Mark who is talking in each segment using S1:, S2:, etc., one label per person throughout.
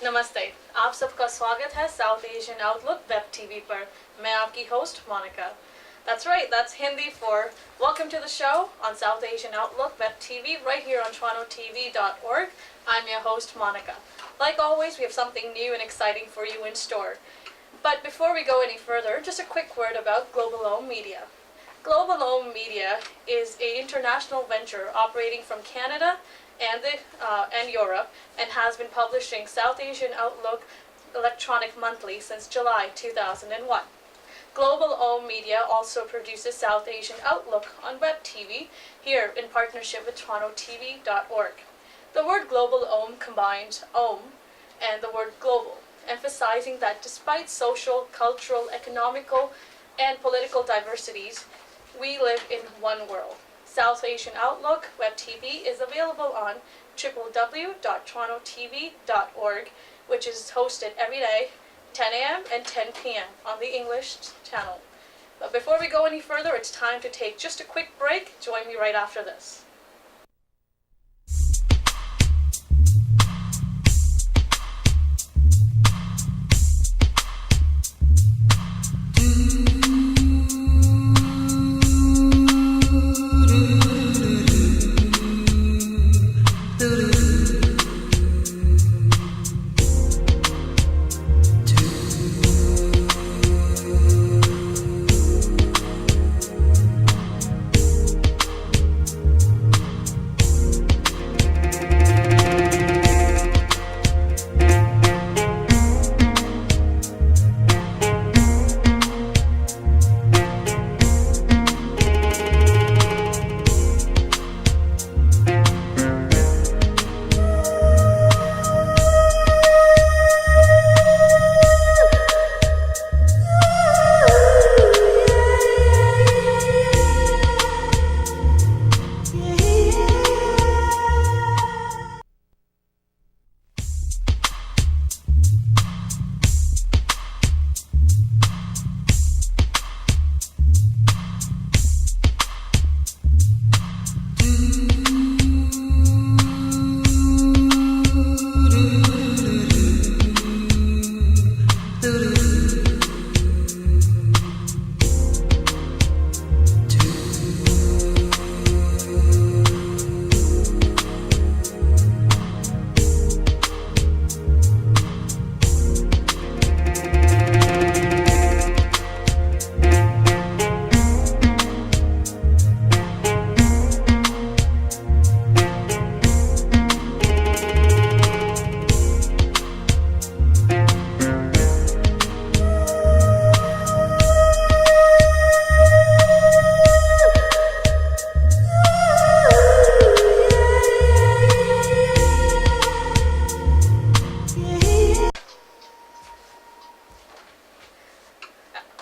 S1: नमस्ते, आप सबका स्वागत है south Asian outlook web TV पर. मैं आपकी host Monica. That's right, that's Hindi for welcome to the show on South Asian Outlook Web TV right here on TorontoTV.org. I'm your host Monica. Like always, we have something new and exciting for you in store. But before we go any further, just a quick word about Global Home Media. Global Home Media is an international venture operating from Canada and Europe, and has been publishing South Asian Outlook Electronic Monthly since July 2001. Global Home Media also produces South Asian Outlook on web TV here in partnership with TorontoTV.org. The word Global Home combines Home and the word global, emphasizing that despite social, cultural, economical, and political diversities, we live in one world. South Asian Outlook Web TV is available on www.torontotv.org, which is hosted every day, 10 a.m. and 10 p.m. on the English channel. But before we go any further, it's time to take just a quick break. Join me right after this.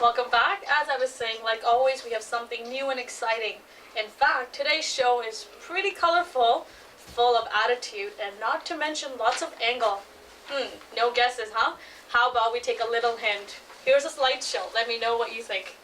S1: Welcome back. As I was saying, like always, we have something new and exciting. In fact, today's show is pretty colorful, full of attitude, and not to mention lots of angle. No guesses, huh? How about we take a little hint? Here's a slideshow. Let me know what you think.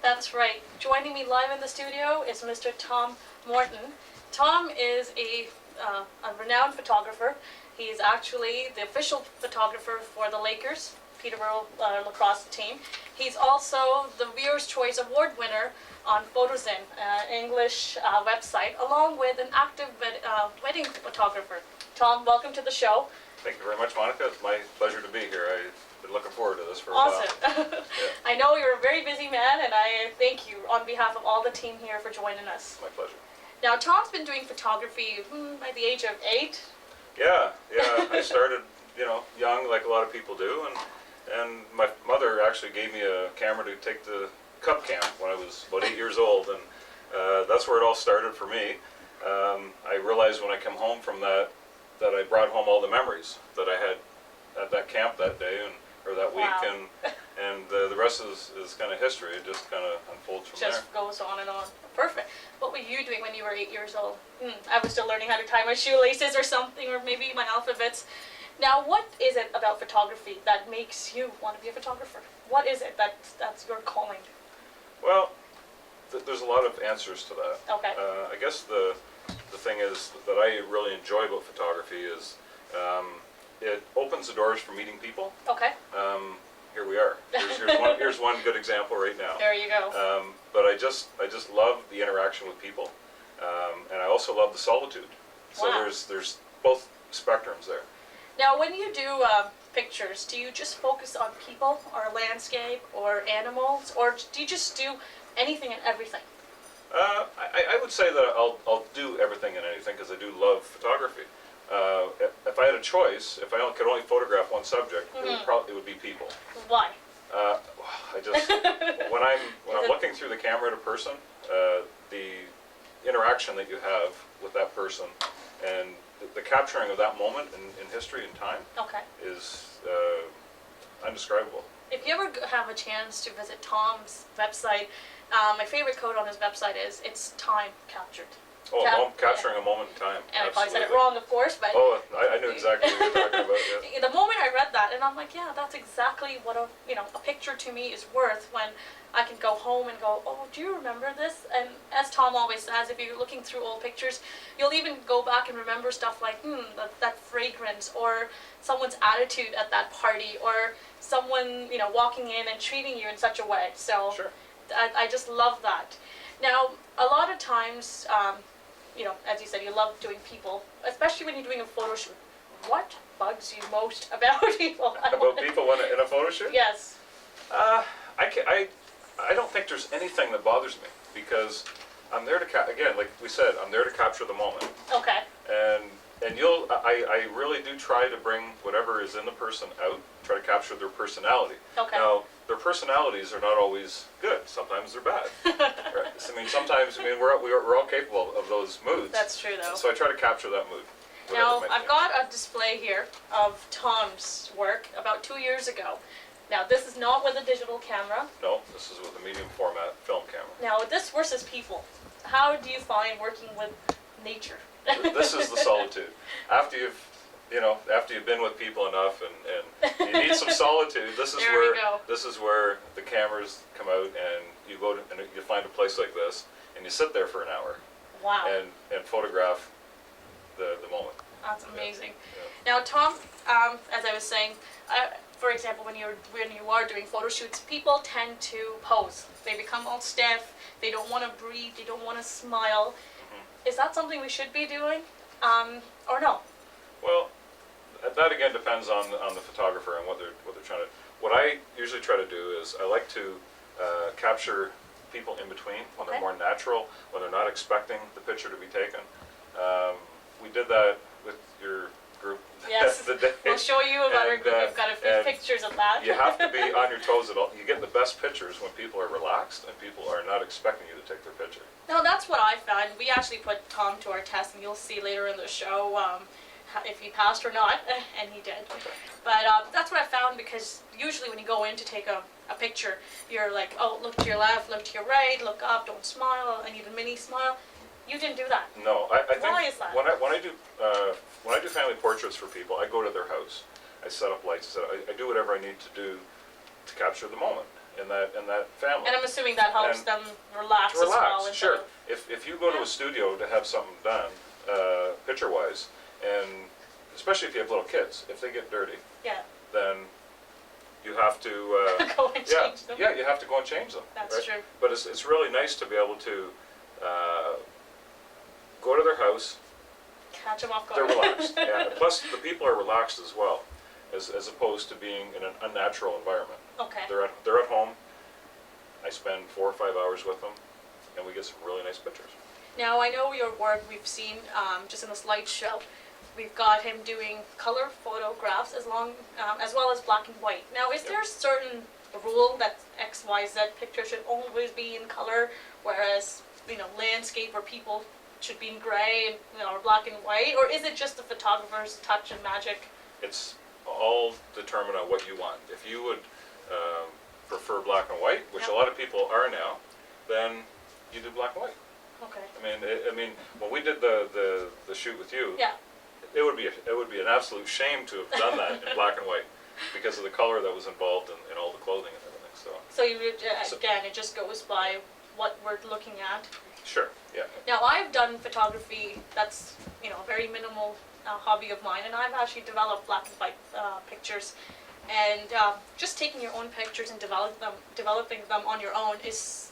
S1: That's right. Joining me live in the studio is Mr. Tom Morton. Tom is a renowned photographer. He's actually the official photographer for the Lakers. Peterborough lacrosse team. He's also the Viewer's Choice Award winner on Photozin, English website, along with an active wedding photographer. Tom, welcome to the show.
S2: Thank you very much, Monica. It's my pleasure to be here. I've been looking forward to this for a
S1: Awesome.
S2: while. Yeah.
S1: I know you're a very busy man, and I thank you on behalf of all the team here for joining us.
S2: My pleasure.
S1: Now, Tom's been doing photography by the age of 8.
S2: Yeah. I started, young, like a lot of people do, and my mother actually gave me a camera to take the Cub camp when I was about 8 years old, and that's where it all started for me. I realized when I come home from that I brought home all the memories that I had at that camp that day or that week,
S1: Wow.
S2: and the rest is kind of history. It just kind of unfolds from there.
S1: Just goes on and on. Perfect. What were you doing when you were 8 years old? I was still learning how to tie my shoelaces or something, or maybe my alphabets. Now, what is it about photography that makes you want to be a photographer? What is it that's your calling?
S2: Well, there's a lot of answers to that.
S1: Okay.
S2: I guess the thing is that I really enjoy about photography is it opens the doors for meeting people.
S1: Okay.
S2: Here we are. Here's one good example right now.
S1: There you go.
S2: But I just love the interaction with people, and I also love the solitude. So
S1: Wow.
S2: there's both spectrums there.
S1: Now, when you do pictures, do you just focus on people or landscape or animals, or do you just do anything and everything?
S2: I would say that I'll do everything and anything because I do love photography. If I had a choice, if I could only photograph one subject, it would be people.
S1: Why?
S2: I just when I'm looking through the camera at a person, the interaction that you have with that person and the capturing of that moment in history and time
S1: Okay.
S2: is undescribable.
S1: If you ever have a chance to visit Tom's website, my favorite quote on his website is, "It's time captured."
S2: Capturing a moment in time.
S1: And I probably said it
S2: Absolutely.
S1: wrong, of course, but
S2: Oh, I knew exactly what you were talking about. Yeah.
S1: the moment I read that, and I'm like, yeah, that's exactly what a picture to me is worth, when I can go home and go, oh, do you remember this? And as Tom always says, if you're looking through old pictures, you'll even go back and remember stuff like, that fragrance, or someone's attitude at that party, or someone, walking in and treating you in such a way. So
S2: Sure.
S1: I just love that. Now, a lot of times, as you said, you love doing people, especially when you're doing a photo shoot. What bugs you most about people?
S2: About people in a photo shoot?
S1: Yes.
S2: I don't think there's anything that bothers me because I'm there to again, like we said, I'm there to capture the moment,
S1: Okay.
S2: and I really do try to bring whatever is in the person out, try to capture their personality.
S1: Okay.
S2: Now, their personalities are not always good. Sometimes they're bad. Right? Sometimes we're all capable of those moods.
S1: That's true, though.
S2: So I try to capture that mood.
S1: Now,
S2: whatever it might
S1: I've
S2: be.
S1: got a display here of Tom's work about 2 years ago. Now, this is not with a digital camera.
S2: No, this is with a medium format film camera.
S1: Now, this versus people. How do you find working with nature?
S2: This is the solitude. After you've been with people enough and you need some solitude, this is where the cameras come out and you go and you find a place like this and you sit there for an hour
S1: Wow.
S2: and photograph the moment.
S1: That's amazing.
S2: Yeah.
S1: Now, Tom, as I was saying, for example, when you are doing photo shoots, people tend to pose. They become all stiff. They don't want to breathe. They don't want to smile. Is that something we should be doing, or no?
S2: Well, that again depends on the photographer and what they're trying to. What I usually try to do is I like to capture people in between when they're more natural, when they're not expecting the picture to be taken. We did that with your group.
S1: Yes,
S2: the day.
S1: we'll show you about our group. We've got a few
S2: and
S1: pictures of that.
S2: You have to be on your toes at all. You get the best pictures when people are relaxed and people are not expecting you to take their picture.
S1: No, that's what I found. We actually put Tom to our test, and you'll see later in the show if he passed or not, and he did.
S2: Okay.
S1: But that's what I found, because usually when you go in to take a picture, you're like, oh, look to your left, look to your right, look up, don't smile, I need a mini smile. You didn't do that.
S2: No, I think
S1: Why is that?
S2: when I do family portraits for people, I go to their house. I set up lights. I do whatever I need to do to capture the moment in that family.
S1: And I'm assuming that helps
S2: And
S1: them relax as well. instead
S2: Sure.
S1: of-
S2: If you go to a studio to have something done, picture-wise, and especially if you have little kids, if they get dirty,
S1: Yeah.
S2: then you have to
S1: Go and change them.
S2: Yeah, you have to go and change them.
S1: That's
S2: right?
S1: true.
S2: But it's really nice to be able to go to their house.
S1: Catch them off
S2: They're
S1: guard.
S2: relaxed. Yeah. Plus, the people are relaxed as well, as opposed to being in an unnatural environment.
S1: Okay.
S2: They're at home. I spend 4 or 5 hours with them, and we get some really nice pictures.
S1: Now, I know your work we've seen just in the slideshow. We've got him doing color photographs as well as black and white. Now, is there a certain rule that X, Y, Z picture should always be in color, whereas, landscape or people should be in gray and, or black and white? Or is it just the photographer's touch and magic?
S2: It's all determined on what you want. If you would prefer black and white, which a lot of people are now, then you do black and white.
S1: Okay.
S2: I mean, when we did the shoot with you,
S1: Yeah.
S2: it would be an absolute shame to have done that in black and white because of the color that was involved in all the clothing and everything.
S1: So you again, it just goes by what we're looking at.
S2: Sure. Yeah.
S1: Now, I've done photography. That's a very minimal hobby of mine, and I've actually developed black and white pictures. And just taking your own pictures and developing them on your own is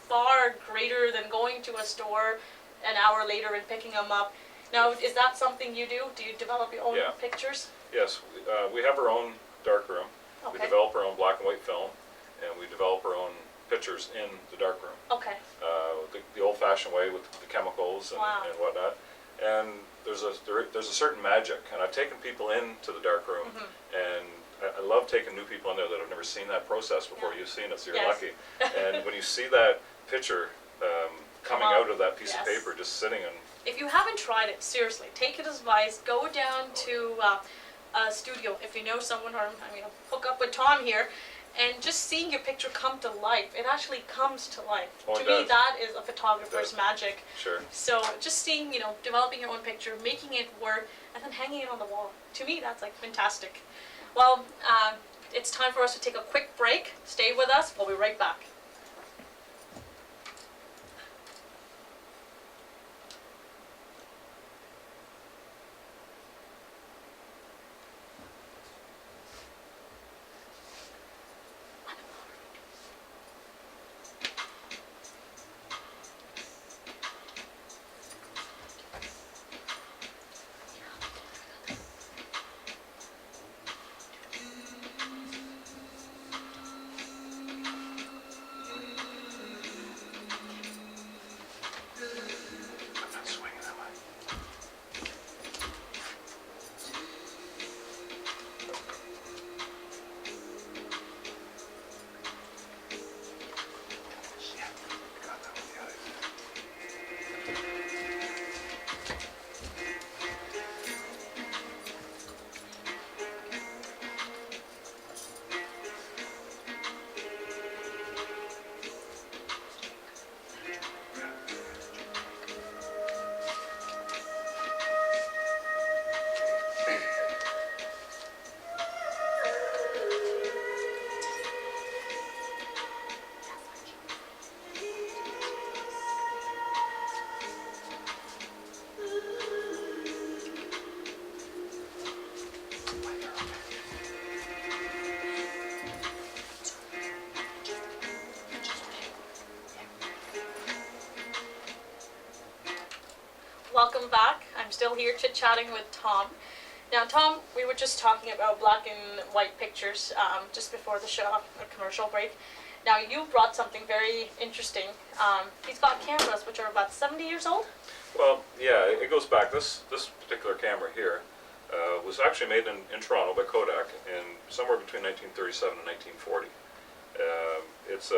S1: far greater than going to a store an hour later and picking them up. Now, is that something you do? Do you develop your own pictures?
S2: Yes, we have our own darkroom.
S1: Okay.
S2: We develop our own black and white film, and we develop our own pictures in the darkroom.
S1: Okay.
S2: The old-fashioned way with the chemicals and whatnot. And there's a certain magic, and I've taken people into the darkroom, and I love taking new people in there that have never seen that process before. You've seen it, so you're lucky. And when you see that picture coming out of that piece of paper, just sitting and.
S1: If you haven't tried it, seriously, take it as advice. Go down to a studio if you know someone, or hook up with Tom here, and just seeing your picture come to life. It actually comes to life. To me, that is a photographer's magic.
S2: Sure.
S1: So just seeing, developing your own picture, making it work, and then hanging it on the wall. To me, that's like fantastic. Well, it's time for us to take a quick break. Stay with us. We'll be right back. Welcome back. I'm still here chit-chatting with Tom. Now, Tom, we were just talking about black and white pictures just before the show, a commercial break. Now, you brought something very interesting. He's got cameras which are about 70 years old?
S2: Well, yeah, it goes back. This particular camera here was actually made in Toronto by Kodak in somewhere between 1937 and 1940. It's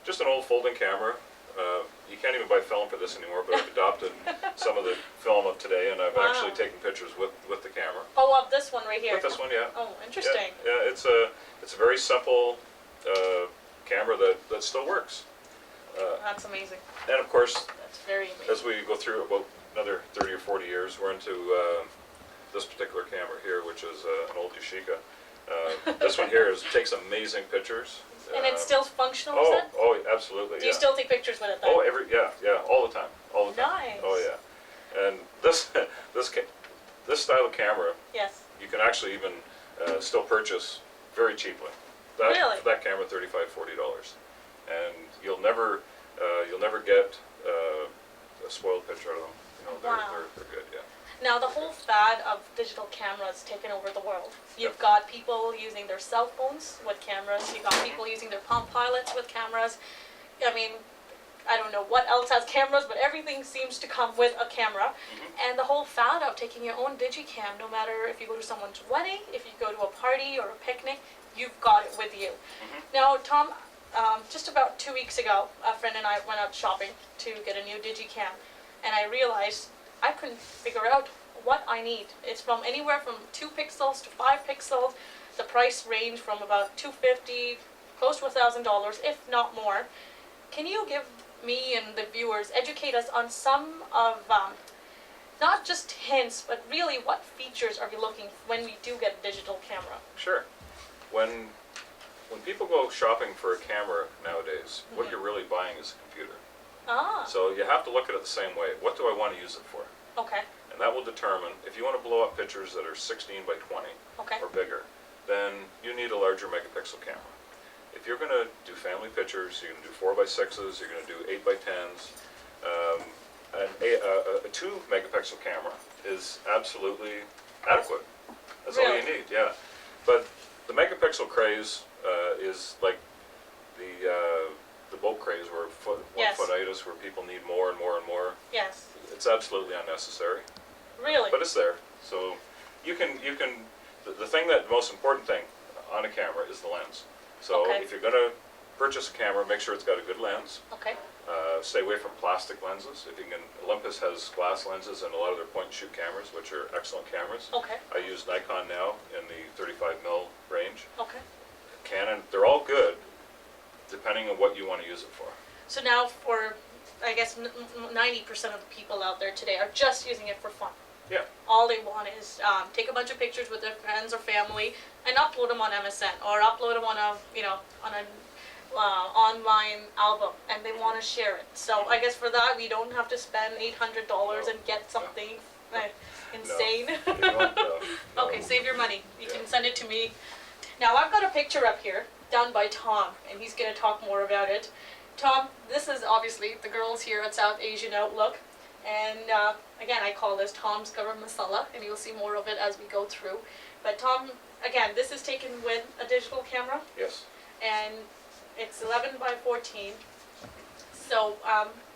S2: just an old folding camera. You can't even buy film for this anymore, but I've adopted some of the film of today, and I've actually taken pictures with the camera.
S1: Oh, of this one right here?
S2: With this one, yeah.
S1: Oh, interesting.
S2: Yeah, it's a very simple camera that still works.
S1: That's amazing.
S2: And of course,
S1: that's very amazing.
S2: As we go through about another 30 or 40 years, we're into this particular camera here, which is an old Yashica. This one here takes amazing pictures.
S1: And it's still functional, is it?
S2: Oh, absolutely.
S1: Do you still take pictures with it then?
S2: Oh, all the time, all the time.
S1: Nice.
S2: Oh yeah, and this style of camera,
S1: yes,
S2: you can actually even still purchase very cheaply.
S1: Really?
S2: that camera, $35, $40, and you'll never get a spoiled picture out of them. You know,
S1: Wow.
S2: they're good. Yeah.
S1: Now, the whole fad of digital cameras taken over the world. You've
S2: Yep.
S1: got people using their cell phones with cameras. You've got people using their Palm Pilots with cameras. I mean, I don't know what else has cameras, but everything seems to come with a camera. And the whole fad of taking your own digicam, no matter if you go to someone's wedding, if you go to a party or a picnic, you've got it with you. Now, Tom, just about 2 weeks ago, a friend and I went out shopping to get a new digicam, and I realized I couldn't figure out what I need. It's from anywhere from 2 pixels to 5 pixels. The price range from about $250, close to $1,000, if not more. Can you give me and the viewers, educate us on some of, not just hints, but really what features are we looking for when we do get a digital camera?
S2: Sure. When people go shopping for a camera nowadays, what you're really buying is a computer.
S1: Ah,
S2: So you have to look at it the same way. What do I want to use it for?
S1: okay,
S2: And that will determine, if you want to blow up pictures that are 16 by 20
S1: okay,
S2: or bigger, then you need a larger megapixel camera. If you're going to do family pictures, you're going to do 4 by 6s, you're going to do 8 by 10s, a 2 megapixel camera is absolutely adequate. That's all you
S1: Really?
S2: need, yeah. But the megapixel craze is like the boat craze, where
S1: Yes.
S2: one-footitis, where people need more and more and more.
S1: yes,
S2: It's absolutely unnecessary,
S1: really,
S2: but it's there. So you can the thing that, the most important thing on a camera is the lens. So
S1: Okay.
S2: if you're going to purchase a camera, make sure it's got a good lens.
S1: okay,
S2: Stay away from plastic lenses. If you can, Olympus has glass lenses in a lot of their point-and-shoot cameras, which are excellent cameras.
S1: okay,
S2: I use Nikon now in the 35mm range.
S1: okay.
S2: Canon, they're all good, depending on what you want to use it for.
S1: So now for, I guess, 90% of the people out there today are just using it for fun.
S2: Yeah.
S1: All they want is take a bunch of pictures with their friends or family and upload them on MSN or upload them on an online album, and they want to share it. So I guess for that we don't have to spend $800 and get something insane.
S2: You don't, no.
S1: Okay, save your money. You
S2: Yeah.
S1: can send it to me. Now I've got a picture up here done by Tom, and he's going to talk more about it. Tom, this is obviously the girls here at South Asian Outlook, and again, I call this Tom's Garam Masala, and you'll see more of it as we go through. But Tom, again, this is taken with a digital camera,
S2: Yes.
S1: and it's 11 by 14. So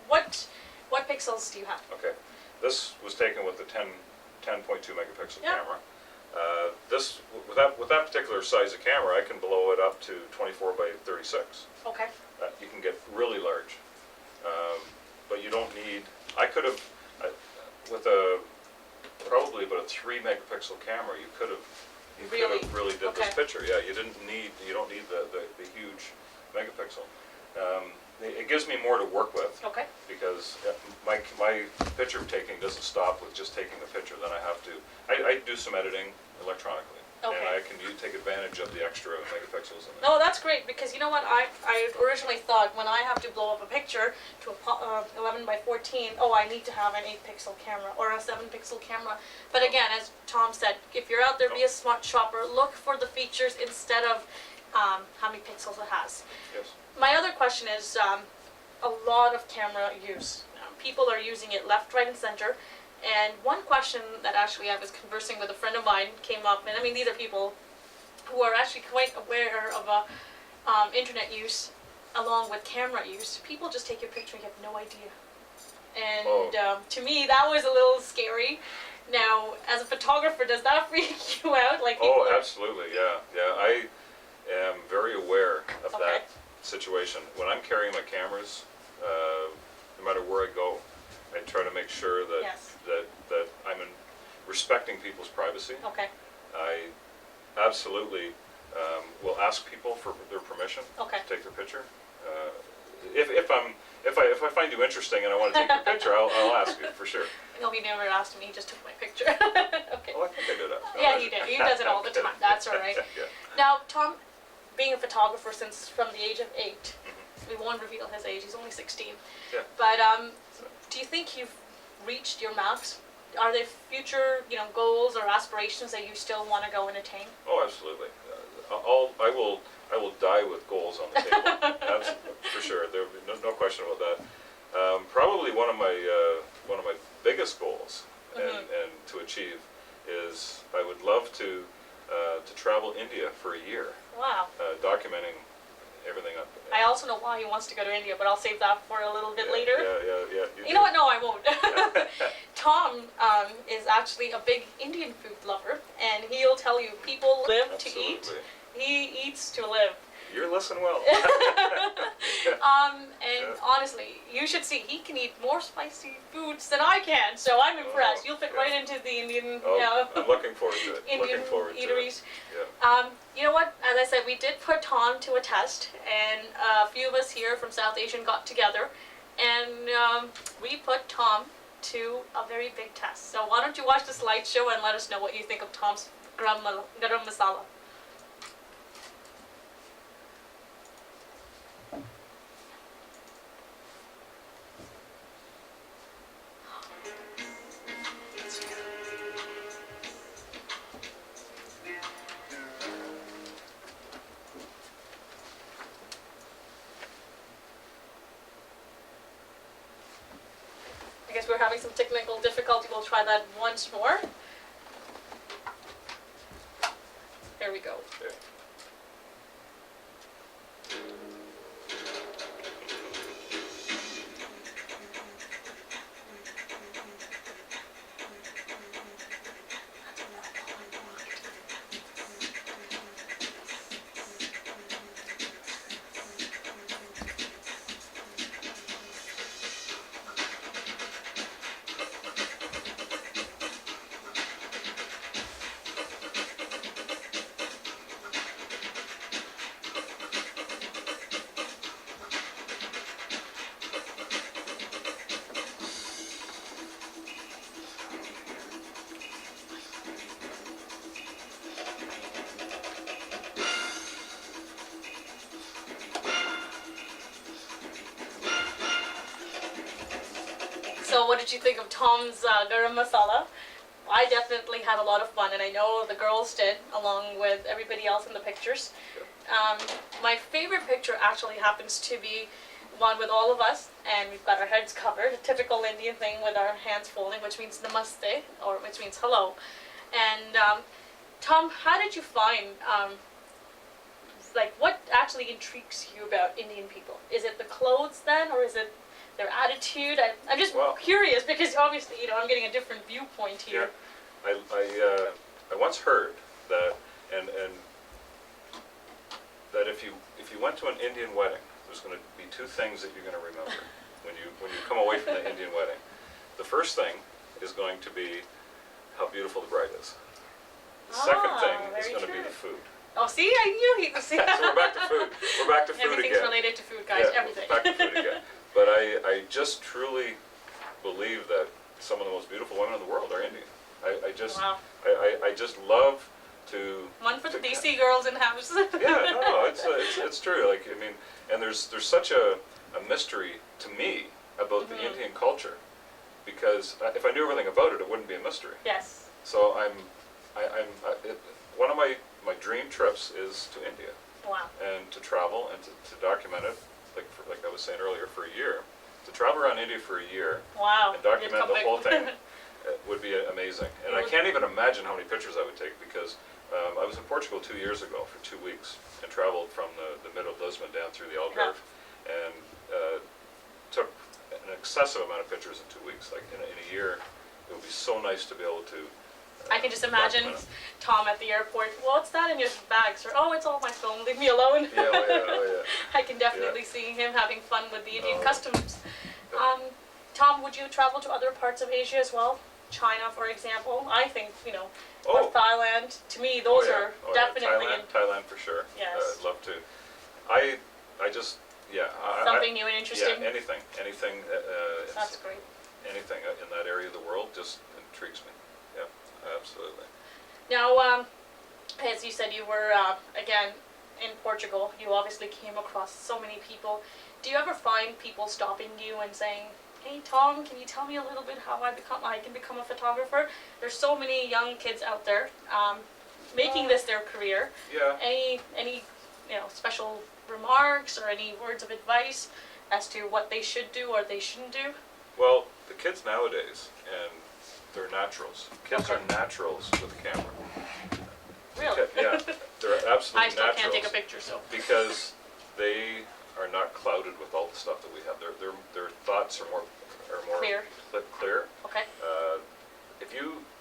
S1: what pixels do you have?
S2: Okay. This was taken with the 10.2 megapixel
S1: Yeah.
S2: camera. With that particular size of camera, I can blow it up to 24 by 36.
S1: Okay,
S2: You can get really large, but you don't need. I could have, with probably about a 3 megapixel camera, you could have really did
S1: Okay.
S2: this picture. Yeah, you don't need the huge megapixel. It gives me more to work with,
S1: okay,
S2: because my picture taking doesn't stop with just taking the picture. Then I do some editing electronically, and
S1: Okay.
S2: I can take advantage of the extra megapixels in it.
S1: no, that's great, because you know what, I originally thought when I have to blow up a picture to a 11 by 14, oh, I need to have an 8 pixel camera or a 7 pixel camera. But again, as Tom said, if you're out there, be a smart shopper, look for the features instead of how many pixels it has.
S2: Yes.
S1: My other question is a lot of camera use. People are using it left, right, and center. And one question that actually I was conversing with a friend of mine came up, and I mean, these are people who are actually quite aware of internet use along with camera use. People just take your picture and you have no idea. And to me, that was a little scary. Now, as a photographer, does that freak you out? Like, people
S2: Oh,
S1: are-
S2: absolutely, yeah. I am very aware of
S1: Okay.
S2: that situation. When I'm carrying my cameras, no matter where I go, I try to make sure that
S1: Yes.
S2: that I'm respecting people's privacy.
S1: Okay,
S2: I absolutely will ask people for their permission
S1: okay.
S2: to take their picture. If I find you interesting and I want to take your picture, I'll ask you for sure.
S1: No, he never asked me, he just took my picture. Okay.
S2: Oh, I think I did ask.
S1: Yeah, he did. He does it all the time. That's all right.
S2: Yeah.
S1: Now, Tom, being a photographer since from the age of 8, we won't reveal his age, he's only 16.
S2: Yeah.
S1: But do you think you've reached your max? Are there future, goals or aspirations that you still want to go and attain?
S2: Oh, absolutely. I will die with goals on the table. That's for sure. There will be no question about that. Probably one of my biggest goals and to achieve is I would love to travel India for a year.
S1: Wow.
S2: Documenting everything up.
S1: I also know why he wants to go to India, but I'll save that for a little bit later.
S2: Yeah.
S1: You know what? No, I won't. Tom is actually a big Indian food lover, and he'll tell you people live to eat. He eats to live.
S2: You're listening well.
S1: Honestly, you should see, he can eat more spicy foods than I can, so I'm impressed. You'll fit right into the Indian,
S2: I'm looking forward to it.
S1: Indian eateries.
S2: Yeah.
S1: You know what, as I said, we did put Tom to a test, and a few of us here from South Asian got together, and we put Tom to a very big test. So why don't you watch the slideshow and let us know what you think of Tom's garam masala. I guess we're having some technical difficulty. We'll try that once more. There we go.
S2: Yeah.
S1: So what did you think of Tom's garam masala? I definitely had a lot of fun, and I know the girls did, along with everybody else in the pictures. My favorite picture actually happens to be one with all of us, and we've got our heads covered, a typical Indian thing with our hands folding, which means namaste, or which means hello. And Tom, how did you find, like, what actually intrigues you about Indian people? Is it the clothes then, or is it their attitude? I'm just curious, because obviously, you know, I'm getting a different viewpoint here.
S2: Yeah. I once heard that, and that if you went to an Indian wedding, there's going to be two things that you're going to remember when you come away from the Indian wedding. The first thing is going to be how beautiful the bride is. The second thing is going to be the food.
S1: Oh, see, I knew he was.
S2: So we're back to food. We're back to food
S1: Everything's
S2: again.
S1: related to food, guys.
S2: Yeah,
S1: everything.
S2: Back to food again. But I just truly believe that some of the most beautiful women in the world are Indian. I just love to.
S1: One for the DC girls in house.
S2: Yeah, no, it's true. Like, I mean, and there's such a mystery to me about the Indian culture, because if I knew everything about it, it wouldn't be a mystery.
S1: Yes.
S2: So one of my dream trips is to India.
S1: Wow.
S2: And to travel and to document it, like I was saying earlier, for a year. To travel around India for a year.
S1: Wow.
S2: And document the whole thing would be amazing. And I can't even imagine how many pictures I would take, because I was in Portugal 2 years ago for 2 weeks and traveled from the middle of Lisbon down through the Algarve and took an excessive amount of pictures in 2 weeks. Like in a year, it would be so nice to be able to.
S1: I can just imagine Tom at the airport. What's that in your bag, sir? Oh, it's all my phone. Leave me alone.
S2: Yeah.
S1: I can definitely see him having fun with the Indian customs. Tom, would you travel to other parts of Asia as well? China, for example. I think, you know, or Thailand. To me, those are definitely
S2: Thailand for sure.
S1: Yes.
S2: I'd love to. I just
S1: something new and interesting.
S2: Yeah, anything.
S1: That's great.
S2: Anything in that area of the world just intrigues me. Yeah, absolutely.
S1: Now, as you said, you were again in Portugal. You obviously came across so many people. Do you ever find people stopping you and saying, "Hey Tom, can you tell me a little bit how I can become a photographer?" There's so many young kids out there making this their career.
S2: Yeah.
S1: Any special remarks or any words of advice as to what they should do or they shouldn't do?
S2: Well, the kids nowadays, and they're naturals. Kids
S1: Okay.
S2: are naturals with a camera.
S1: Really?
S2: Yeah, they're absolutely
S1: I still
S2: naturals.
S1: can't take a picture, so.
S2: Because they are not clouded with all the stuff that we have. Their thoughts are more
S1: Clear.
S2: clear.
S1: Okay.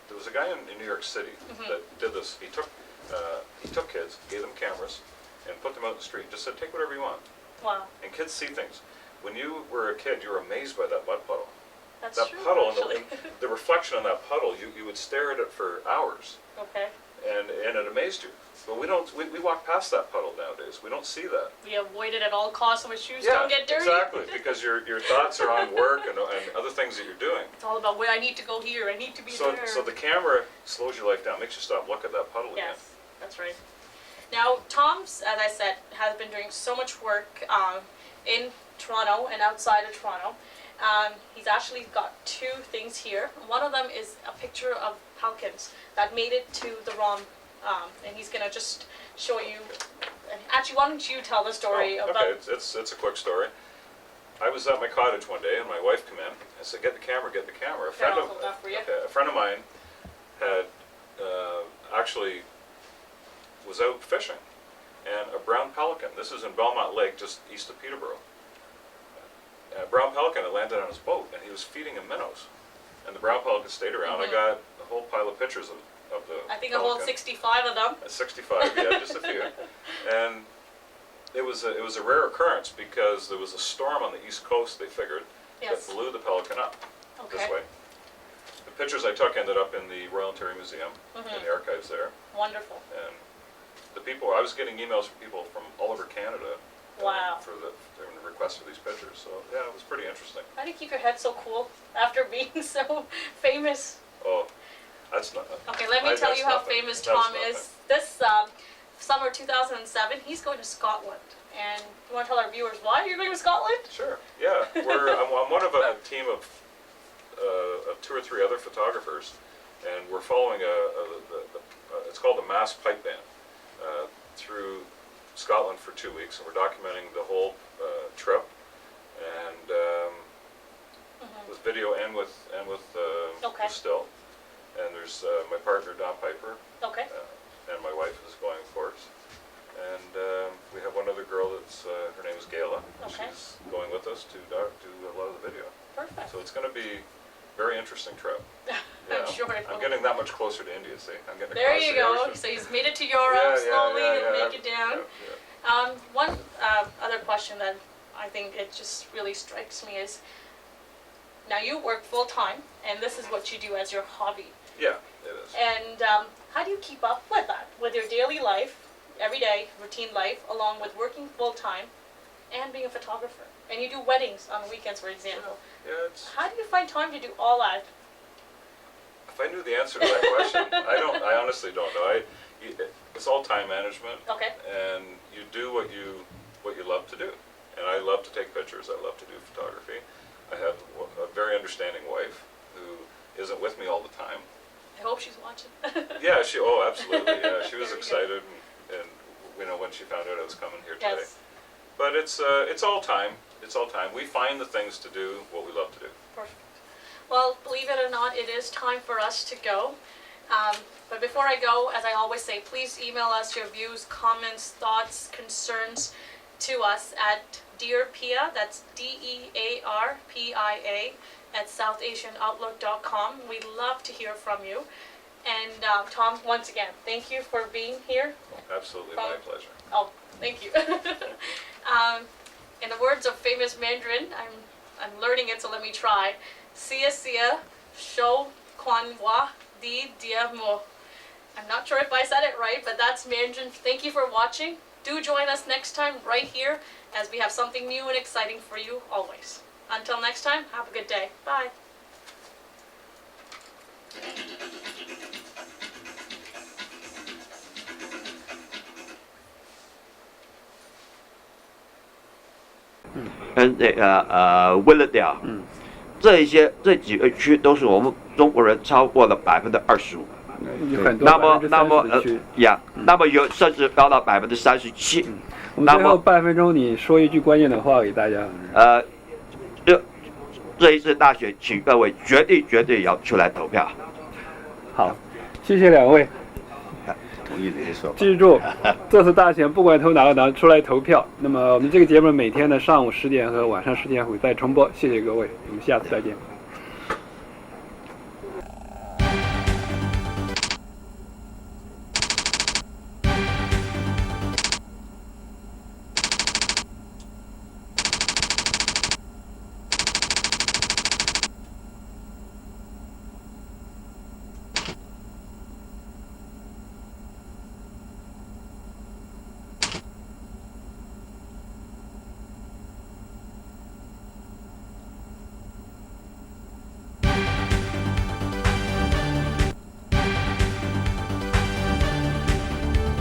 S2: There was a guy in New York City that did this. He took kids, gave them cameras, and put them out in the street. And just said, take whatever you want.
S1: Wow.
S2: And kids see things. When you were a kid, you were amazed by that mud puddle.
S1: That's
S2: That
S1: true,
S2: puddle,
S1: actually.
S2: and the reflection on that puddle, you would stare at it for hours,
S1: Okay.
S2: and it amazed you. But we walk past that puddle nowadays. We don't see that.
S1: We avoid it at all costs so my shoes don't get dirty.
S2: Exactly, because your thoughts are on work and other things that you're doing.
S1: It's all about where I need to go here, I need to be
S2: So,
S1: there.
S2: so the camera slows your life down, makes you stop, look at that puddle again.
S1: Yes, that's right. Now, Tom's, as I said, has been doing so much work in Toronto and outside of Toronto. He's actually got two things here. One of them is a picture of pelicans that made it to the ROM, and he's going to just show you. Actually, why don't you tell the story about...
S2: Okay, it's a quick story. I was at my cottage one day, and my wife came in and said, get the camera, get the camera.
S1: I'll hold that for you.
S2: Okay, a friend of mine had actually was out fishing, and a brown pelican, this is in Belmont Lake, just east of Peterborough, a brown pelican had landed on his boat, and he was feeding him minnows. And the brown pelican stayed around. I got a whole pile of pictures of the
S1: I think
S2: pelican.
S1: I hold 65 of them.
S2: 65, yeah, just a few. And it was a rare occurrence because there was a storm on the east coast, they figured,
S1: Yes.
S2: that blew the pelican up this
S1: Okay.
S2: way. The pictures I took ended up in the Royal Ontario Museum, in the archives there.
S1: Wonderful.
S2: And I was getting emails from people from all over Canada
S1: Wow.
S2: for the requests for these pictures. So yeah, it was pretty interesting.
S1: How do you keep your head so cool after being so famous?
S2: Oh, that's not.
S1: Okay, let me tell
S2: that's
S1: you how
S2: nothing.
S1: famous
S2: That's
S1: Tom
S2: nothing.
S1: is. This summer 2007, he's going to Scotland. And you want to tell our viewers why you're going to Scotland?
S2: Sure. Yeah, I'm one of a team of 2 or 3 other photographers, and we're following it's called the Mass Pipe Band through Scotland for 2 weeks, and we're documenting the whole trip, and with video and with
S1: Okay.
S2: still. And there's my partner Don Piper,
S1: Okay.
S2: and my wife is going, of course. And we have one other girl that's her name is Gayla.
S1: Okay.
S2: She's going with us to do a lot of the video.
S1: Perfect.
S2: So it's going to be a very interesting trip.
S1: I'm sure it
S2: I'm
S1: will.
S2: getting that much closer to India, see? I'm getting
S1: There
S2: across
S1: you
S2: the
S1: go.
S2: ocean.
S1: So he's made it to Europe slowly and make it down.
S2: Yeah.
S1: One other question that I think it just really strikes me is, now you work full time, and this is what you do as your hobby.
S2: Yeah, it is.
S1: And how do you keep up with that, with your daily life, everyday routine life, along with working full time and being a photographer? And you do weddings on the weekends, for example.
S2: Yeah, it's.
S1: How do you find time to do all that?
S2: If I knew the answer to that question, I honestly don't know. It's all time management,
S1: Okay.
S2: and you do what you love to do. And I love to take pictures. I love to do photography. I have a very understanding wife who isn't with me all the time.
S1: I hope she's watching.
S2: Yeah, absolutely. Yeah, she was
S1: Very good.
S2: excited, and when she found out I was coming here today.
S1: Yes.
S2: But it's all time. It's all time. We find the things to do what we love to do.
S1: Perfect. Well, believe it or not, it is time for us to go. But before I go, as I always say, please email us your views, comments, thoughts, concerns to us at dearpia, that's DEARPIA, at southasianoutlook.com. We'd love to hear from you. And Tom, once again, thank you for being here.
S2: Absolutely, my pleasure.
S1: Oh, thank you. In the words of famous Mandarin, I'm learning it, so let me try. Sia sia, shou quan wa di dia mo. I'm not sure if I said it right, but that's Mandarin. Thank you for watching. Do join us next time right here, as we have something new and exciting for you always. Until next time, have a good day. Bye.
S3: 跟这个温了调，这几个区都是我们中国人超过了25%。
S4: 很多
S3: 那么
S4: 30%的区。
S3: 那么有甚至高到37%。
S4: 我们最后半分钟，你说一句关键的话给大家。
S3: 这一次大选，请各位绝对要出来投票。
S4: 好，谢谢两位。
S5: 同意这些说法。
S4: 记住，这次大选不管投哪个党，出来投票。那么我们这个节目每天的上午10点和晚上10点会再重播。谢谢各位，我们下次再见。